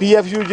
PFUJ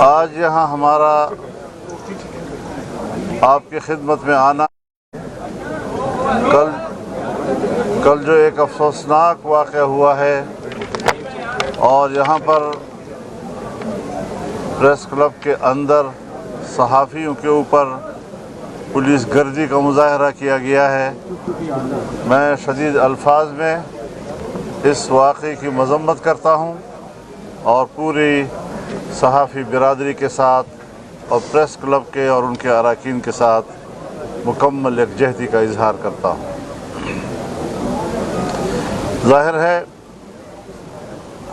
آج یہاں ہمارا آپ کی خدمت میں آنا کل جو ایک افسوسناک واقعہ ہوا ہے اور یہاں پر پریس کلب کے اندر صحافیوں کے اوپر پولیس گردی کا مظاہرہ کیا گیا ہے، میں شدید الفاظ میں اس واقعے کی مذمت کرتا ہوں اور پوری صحافی برادری کے ساتھ اور پریس کلب کے اور ان کے اراکین کے ساتھ مکمل یکجہتی کا اظہار کرتا ہوں۔ ظاہر ہے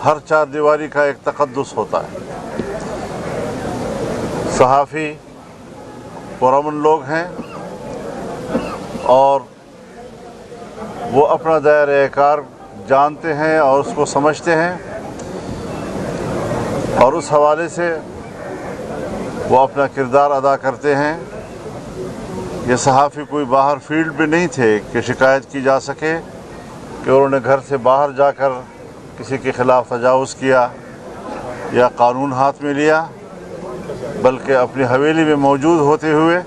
ہر چار دیواری کا ایک تقدس ہوتا ہے۔ صحافی پرامن لوگ ہیں اور وہ اپنا دائرۂ کار جانتے ہیں اور اس کو سمجھتے ہیں، اور اس حوالے سے وہ اپنا کردار ادا کرتے ہیں۔ یہ صحافی کوئی باہر فیلڈ میں نہیں تھے کہ شکایت کی جا سکے کہ انہوں نے گھر سے باہر جا کر کسی کے خلاف تجاوز کیا یا قانون ہاتھ میں لیا، بلکہ اپنی حویلی میں موجود ہوتے ہوئے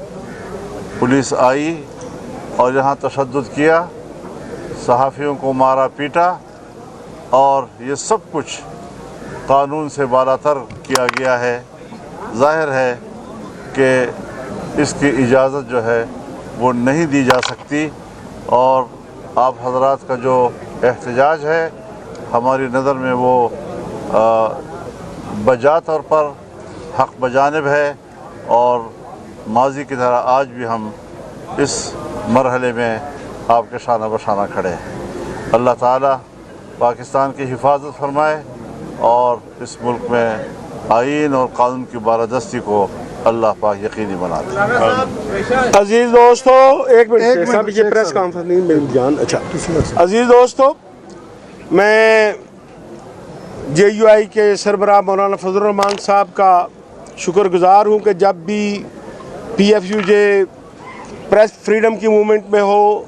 پولیس آئی اور یہاں تشدد کیا، صحافیوں کو مارا پیٹا، اور یہ سب کچھ قانون سے بالاتر کیا گیا ہے۔ ظاہر ہے کہ اس کی اجازت جو ہے وہ نہیں دی جا سکتی، اور آپ حضرات کا جو احتجاج ہے ہماری نظر میں وہ بجا طور پر حق بجانب ہے، اور ماضی کی طرح آج بھی ہم اس مرحلے میں آپ کے شانہ بشانہ کھڑے ہیں۔ اللہ تعالیٰ پاکستان کی حفاظت فرمائے اور اس ملک میں آئین اور قانون کی بالادستی کو اللہ پاک یقینی بنا دے۔ عزیز دوستو، ایک منٹ صاحب، یہ پریس کانفرنس نہیں میری جان۔ اچھا عزیز دوستو، میں JUI کے سربراہ مولانا فضل الرحمان صاحب کا شکر گزار ہوں کہ جب بھی PFUJ پریس فریڈم کی موومنٹ میں ہو،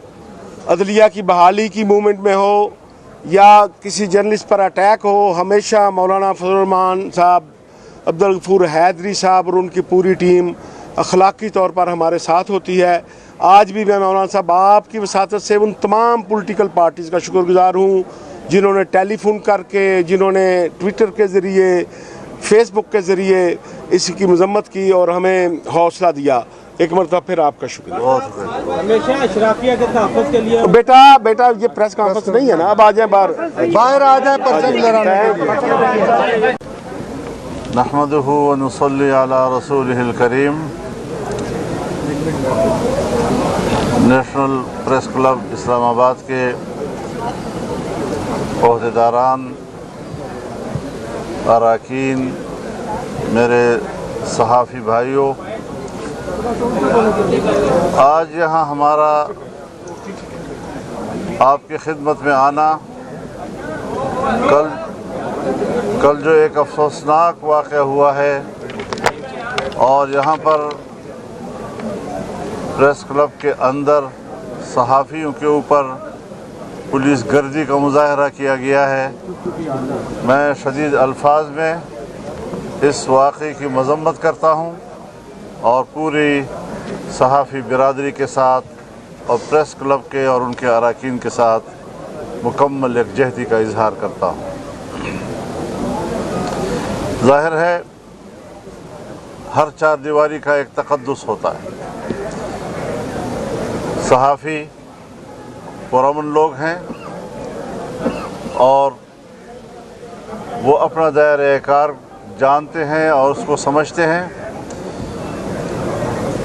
عدلیہ کی بحالی کی موومنٹ میں ہو، یا کسی جرنلسٹ پر اٹیک ہو، ہمیشہ مولانا فضل الرحمان صاحب، عبدالغفور حیدری صاحب اور ان کی پوری ٹیم اخلاقی طور پر ہمارے ساتھ ہوتی ہے۔ آج بھی میں مولانا صاحب آپ کی وساطت سے ان تمام پولیٹیکل پارٹیز کا شکر گزار ہوں جنہوں نے ٹیلی فون کر کے، جنہوں نے ٹویٹر کے ذریعے، فیس بک کے ذریعے اس کی مذمت کی اور ہمیں حوصلہ دیا۔ ایک مرتبہ پھر آپ کا شکریہ۔ ہمیشہ اشرافیہ کے تحفظ کے لیے بیٹا یہ پریس کانفرنس نہیں ہے نا، اب آ جائیں باہر آ جائیں پرچم لہرانے کے لیے۔ نحمدہ ونصلی علی رسولہ الکریم۔ نیشنل پریس کلب اسلام آباد کے عہدیداران، اراکین، میرے صحافی بھائیوں، آج یہاں ہمارا آپ کی خدمت میں آنا کل جو ایک افسوسناک واقعہ ہوا ہے اور یہاں پر پریس کلب کے اندر صحافیوں کے اوپر پولیس گردی کا مظاہرہ کیا گیا ہے، میں شدید الفاظ میں اس واقعے کی مذمت کرتا ہوں اور پوری صحافی برادری کے ساتھ اور پریس کلب کے اور ان کے اراکین کے ساتھ مکمل یکجہتی کا اظہار کرتا ہوں۔ ظاہر ہے ہر چار دیواری کا ایک تقدس ہوتا ہے۔ صحافی پرامن لوگ ہیں اور وہ اپنا دائرۂ کار جانتے ہیں اور اس کو سمجھتے ہیں،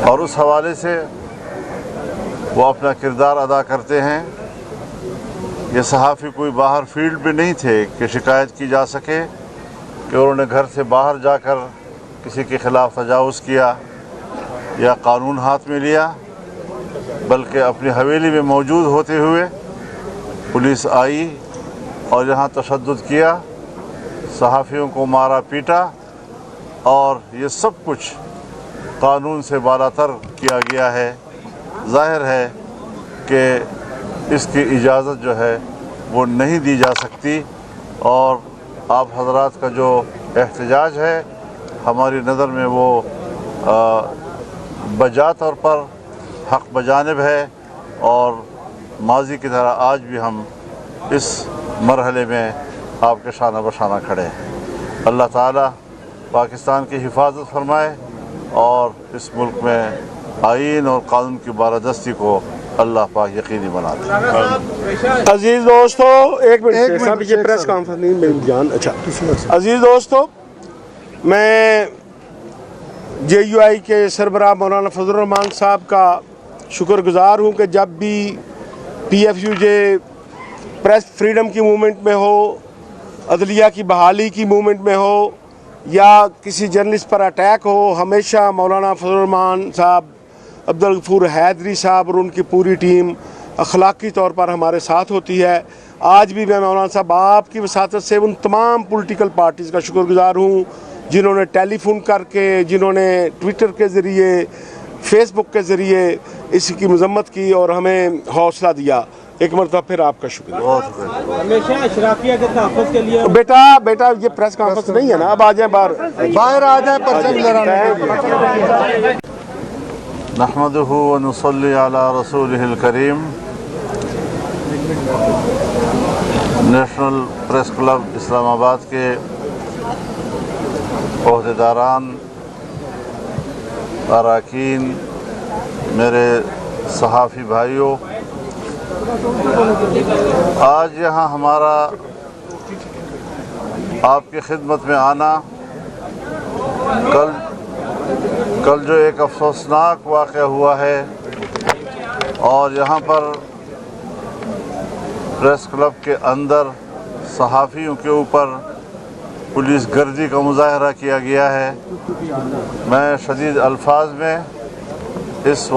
اور اس حوالے سے وہ اپنا کردار ادا کرتے ہیں۔ یہ صحافی کوئی باہر فیلڈ میں نہیں تھے کہ شکایت کی جا سکے کہ انہوں نے گھر سے باہر جا کر کسی کے خلاف تجاوز کیا یا قانون ہاتھ میں لیا، بلکہ اپنی حویلی میں موجود ہوتے ہوئے پولیس آئی اور یہاں تشدد کیا، صحافیوں کو مارا پیٹا، اور یہ سب کچھ قانون سے بالاتر کیا گیا ہے۔ ظاہر ہے کہ اس کی اجازت جو ہے وہ نہیں دی جا سکتی، اور آپ حضرات کا جو احتجاج ہے، ہماری نظر میں وہ بجا طور پر حق بجانب ہے، اور ماضی کی طرح آج بھی ہم اس مرحلے میں آپ کے شانہ بشانہ کھڑے ہیں۔ اللہ تعالیٰ پاکستان کی حفاظت فرمائے اور اس ملک میں آئین اور قانون کی بالادستی کو اللہ پاک یقینی بنا دے۔ عزیز دوستو ایک منٹ صاحب یہ پریس کانفرنس نہیں میری جان اچھا عزیز دوستو میں جے یو آئی کے سربراہ مولانا فضل الرحمان صاحب کا شکر گزار ہوں کہ جب بھی P if you J press freedom کی موومنٹ میں ہو، عدلیہ کی بحالی کی موومنٹ میں ہو، یا کسی جرنلسٹ پر اٹیک ہو، ہمیشہ مولانا فضل الرحمان صاحب، عبدالغفور حیدری صاحب اور ان کی پوری ٹیم اخلاقی طور پر ہمارے ساتھ ہوتی ہے۔ آج بھی میں مولانا صاحب آپ کی وساطت سے ان تمام پولیٹیکل پارٹیز کا شکر گزار ہوں جنہوں نے ٹیلی فون کر کے، جنہوں نے ٹویٹر کے ذریعے، فیس بک کے ذریعے اس کی مذمت کی اور ہمیں حوصلہ دیا۔ ایک مرتبہ پھر آپ کا شکریہ۔ ہمیشہ اشرافیہ کے تحفظ کے لیے بیٹا یہ پریس کانفرنس نہیں ہے نا، اب آ جائیں باہر آ جائیں پرچم لہرانے۔ نحمدہ و نصلی علی رسولہ الکریم۔ نیشنل پریس کلب اسلام آباد کے عہدیداران، اراکین، میرے صحافی بھائیوں، آج یہاں ہمارا آپ کی خدمت میں آنا کل جو ایک افسوسناک واقعہ ہوا ہے، اور یہاں پر پریس کلب کے اندر صحافیوں کے اوپر پولیس گردی کا مظاہرہ کیا گیا ہے، میں شدید الفاظ میں اس